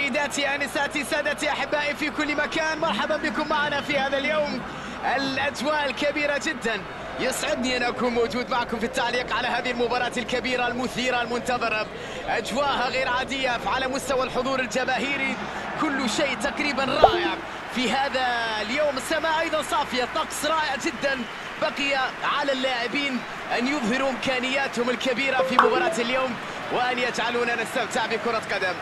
سيداتي آنساتي سادتي أحبائي في كل مكان، مرحبا بكم معنا في هذا اليوم. الأجواء الكبيرة جدا، يسعدني أن أكون موجود معكم في التعليق على هذه المباراة الكبيرة المثيرة المنتظرة. أجواءها غير عادية على مستوى الحضور الجماهيري، كل شيء تقريبا رائع في هذا اليوم. السماء أيضا صافية، الطقس رائع جدا. بقي على اللاعبين أن يظهروا إمكانياتهم الكبيرة في مباراة اليوم وأن يجعلونا نستمتع بكرة قدم.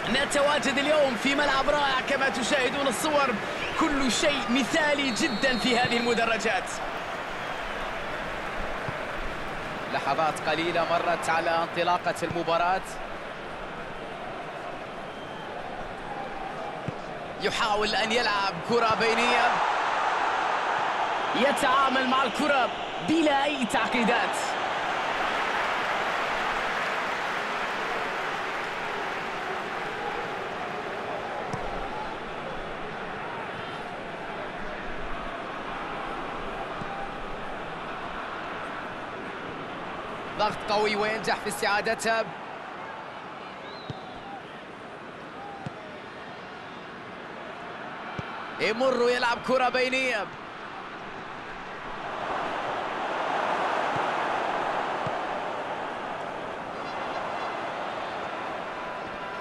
نتواجد اليوم في ملعب رائع كما تشاهدون الصور، كل شيء مثالي جدا في هذه المدرجات. لحظات قليلة مرت على انطلاقة المباراة. يحاول أن يلعب كرة بينية، يتعامل مع الكرة بلا أي تعقيدات. ضغط قوي وينجح في استعادتها. يمر ويلعب كرة بينية،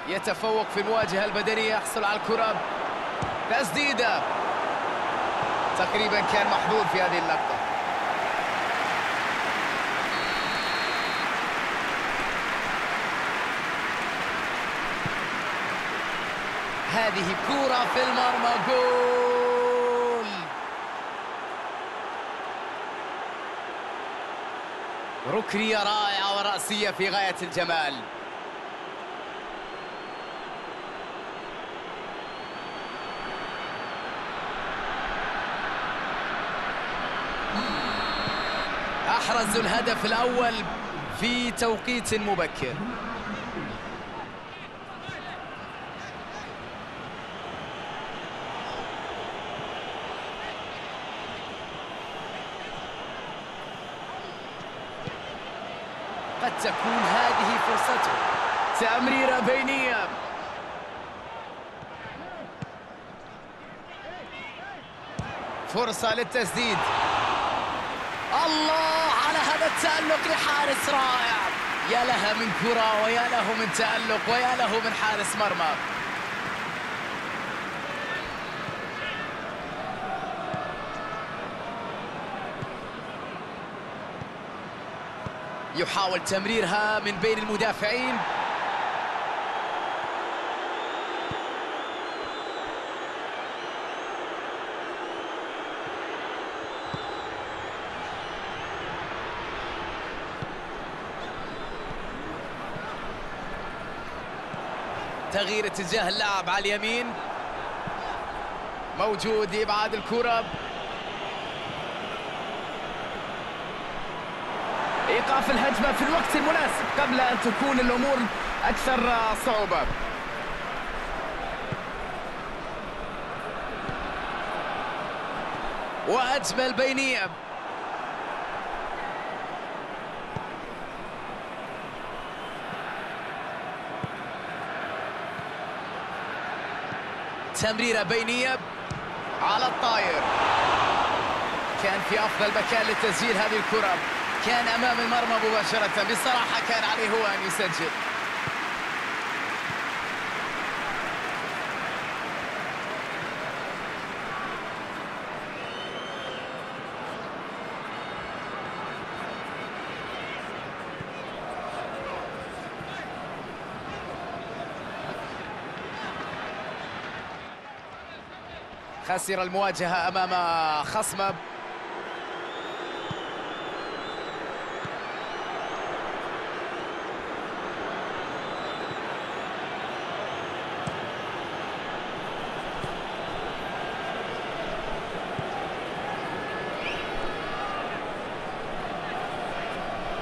يتفوق في المواجهة البدنية، يحصل على الكرة. تسديدة، تقريبا كان محظوظ في هذه اللقطة. هذه كرة في المرمى، جول. ركنية رائعة ورأسية في غاية الجمال. أحرزوا الهدف الأول في توقيت مبكر. قد تكون هذه فرصته. تمريرة بينية، فرصة للتسديد. الله على هذا التألق لحارس رائع. يا لها من كرة ويا له من تألق ويا له من حارس مرمى. يحاول تمريرها من بين المدافعين. تغيير اتجاه اللاعب على اليمين، موجود لإبعاد الكرة. إيقاف الهجمة في الوقت المناسب قبل أن تكون الأمور أكثر صعوبة. وأجمل بينية، تمريرة بينية على الطاير. كان في أفضل مكان لتسجيل هذه الكرة، كان أمام المرمى مباشرة. بصراحة كان عليه هو أن يسجل. خسر المواجهة أمام خصمه.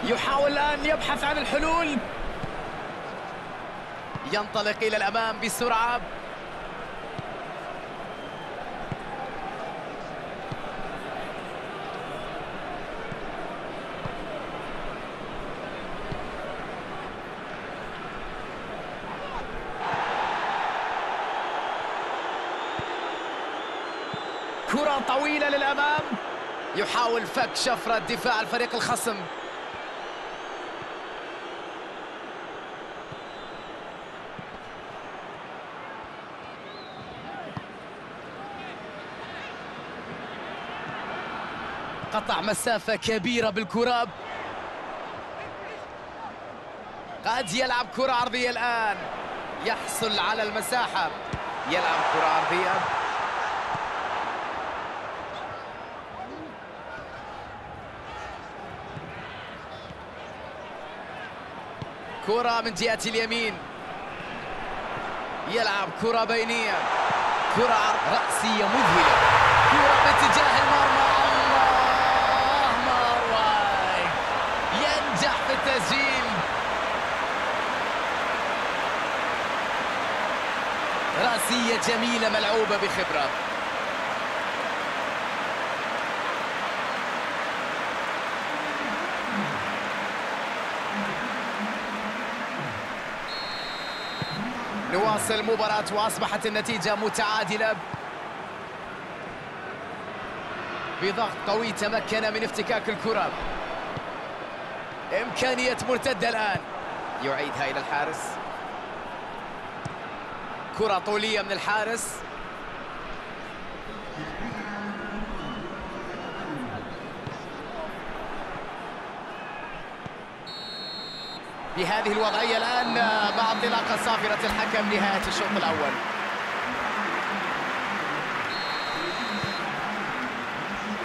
يحاول أن يبحث عن الحلول، ينطلق إلى الأمام بسرعة. كرة طويلة للأمام، يحاول فك شفرة دفاع الفريق الخصم. قطع مسافة كبيرة بالكرة، قد يلعب كرة عرضية الآن، يحصل على المساحة، يلعب كرة عرضية. كرة من جهة اليمين، يلعب كرة بينية، كرة رأسية مذهلة، كرة باتجاه المرمى. الله، مارواي ينجح في التسجيل. رأسية جميلة ملعوبة بخبرة. نواصل المباراة وأصبحت النتيجة متعادلة. بضغط قوي تمكن من افتكاك الكرة. إمكانية مرتدة الآن، يعيدها إلى الحارس. كرة طولية من الحارس. بهذه الوضعية الآن مع انطلاقة صافرة الحكم نهاية الشوط الأول.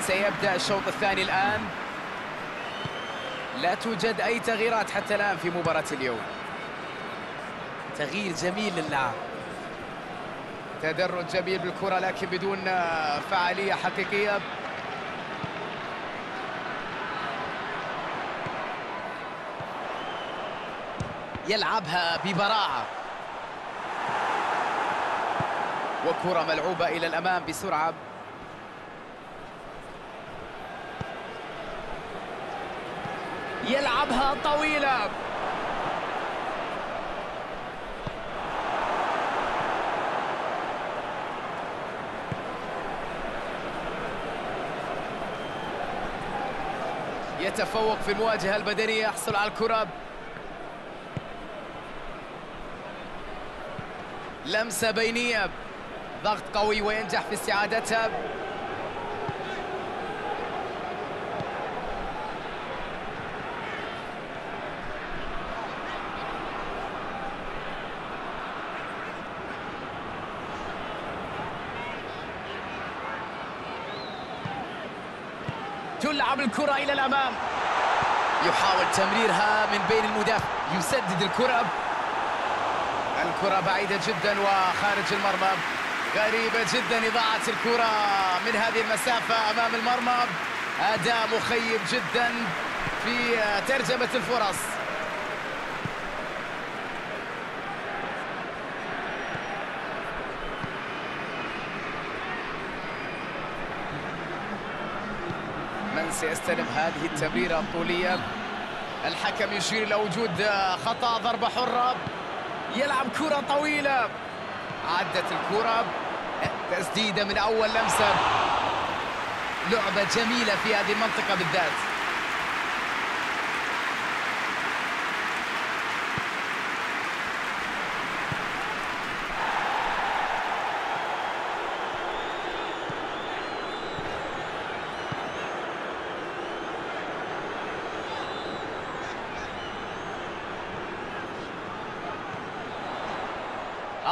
سيبدأ الشوط الثاني الآن. لا توجد أي تغييرات حتى الآن في مباراة اليوم. تغيير جميل للعب، تدرج جميل بالكرة لكن بدون فعالية حقيقية. يلعبها ببراعة، وكرة ملعوبة إلى الأمام بسرعة. يلعبها طويلة، يتفوق في المواجهة البدنية، يحصل على الكرة. لمسة بينية، ضغط قوي وينجح في استعادتها. تلعب الكرة إلى الأمام، يحاول تمريرها من بين المدافع، يسدد الكرة. الكرة بعيدة جدا وخارج المرمى. غريبة جدا إضاعة الكرة من هذه المسافة أمام المرمى. أداء مخيب جدا في ترجمة الفرص. من سيستلم هذه التمريرة الطولية؟ الحكم يشير إلى وجود خطأ، ضربة حرة. يلعب كرة طويلة، عدت الكرة، تسديدة من أول لمسة. لعبة جميلة في هذه المنطقة بالذات.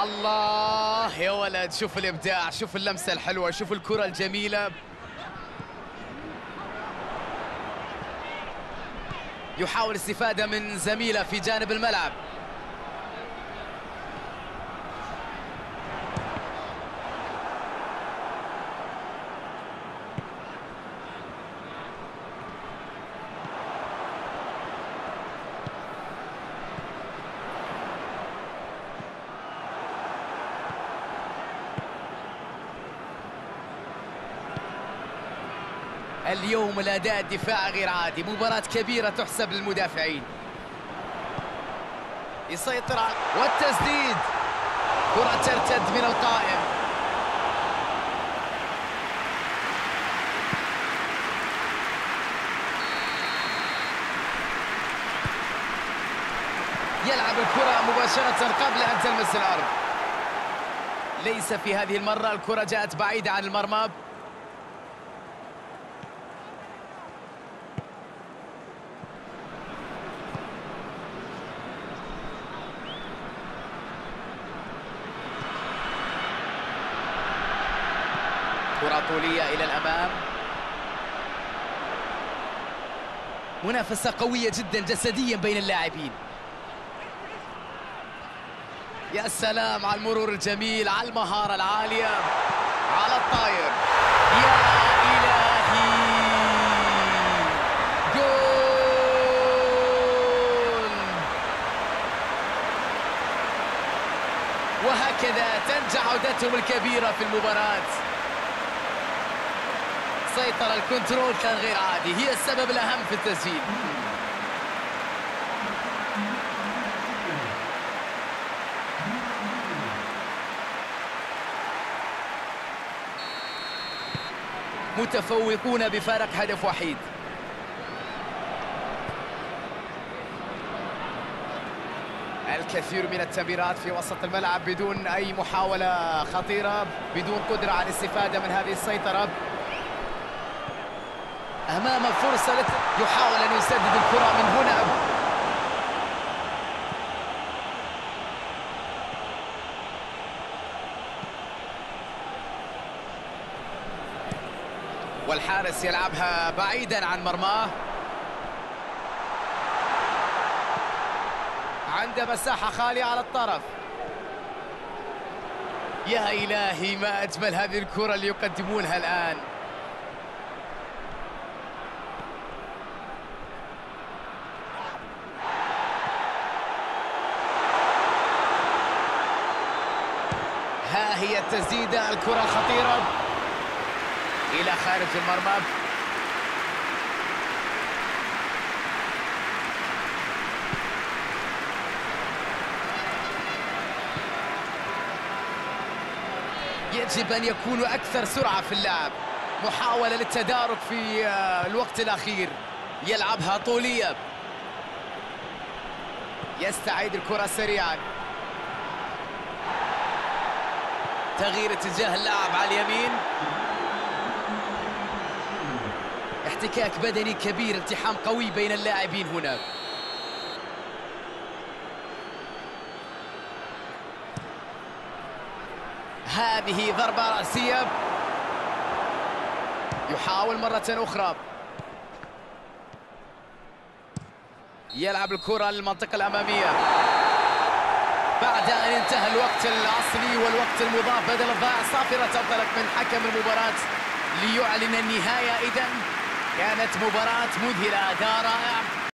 الله يا ولد، شوف الإبداع، شوف اللمسة الحلوة، شوف الكرة الجميلة. يحاول الاستفادة من زميله في جانب الملعب. اليوم الأداء الدفاعي غير عادي، مباراة كبيرة تحسب للمدافعين. يسيطر على والتسديد، كرة ترتد من القائم. يلعب الكرة مباشرة قبل أن تلمس الأرض. ليس في هذه المرة، الكرة جاءت بعيدة عن المرمى. كرة طولية إلى الأمام. منافسة قوية جدا جسديا بين اللاعبين. يا سلام على المرور الجميل، على المهارة العالية، على الطاير. يا إلهي، جول! وهكذا تنجح عودتهم الكبيرة في المباراة. سيطر، الكنترول كان غير عادي، هي السبب الأهم في التسجيل. متفوقون بفارق هدف وحيد. الكثير من التمريرات في وسط الملعب بدون أي محاولة خطيرة، بدون قدرة على الاستفادة من هذه السيطرة. أمام فرصة يحاول أن يسدد الكرة من هنا. والحارس يلعبها بعيدا عن مرماه. عنده مساحة خالية على الطرف. يا إلهي، ما أجمل هذه الكرة اللي يقدمونها الآن. ها هي التسديدة، الكرة الخطيرة إلى خارج المرمى. يجب أن يكونوا أكثر سرعة في اللعب. محاولة للتدارك في الوقت الأخير. يلعبها طولية، يستعيد الكرة سريعا. تغيير اتجاه اللعب على اليمين. احتكاك بدني كبير، التحام قوي بين اللاعبين هنا. هذه ضربة رأسية. يحاول مرة أخرى. يلعب الكرة للمنطقة الأمامية. بعد أن انتهى الوقت الأصلي والوقت المضاف بدل الضائع، صافرة تنطلق من حكم المباراة ليعلن النهاية. إذن كانت مباراة مذهلة، أداء رائع.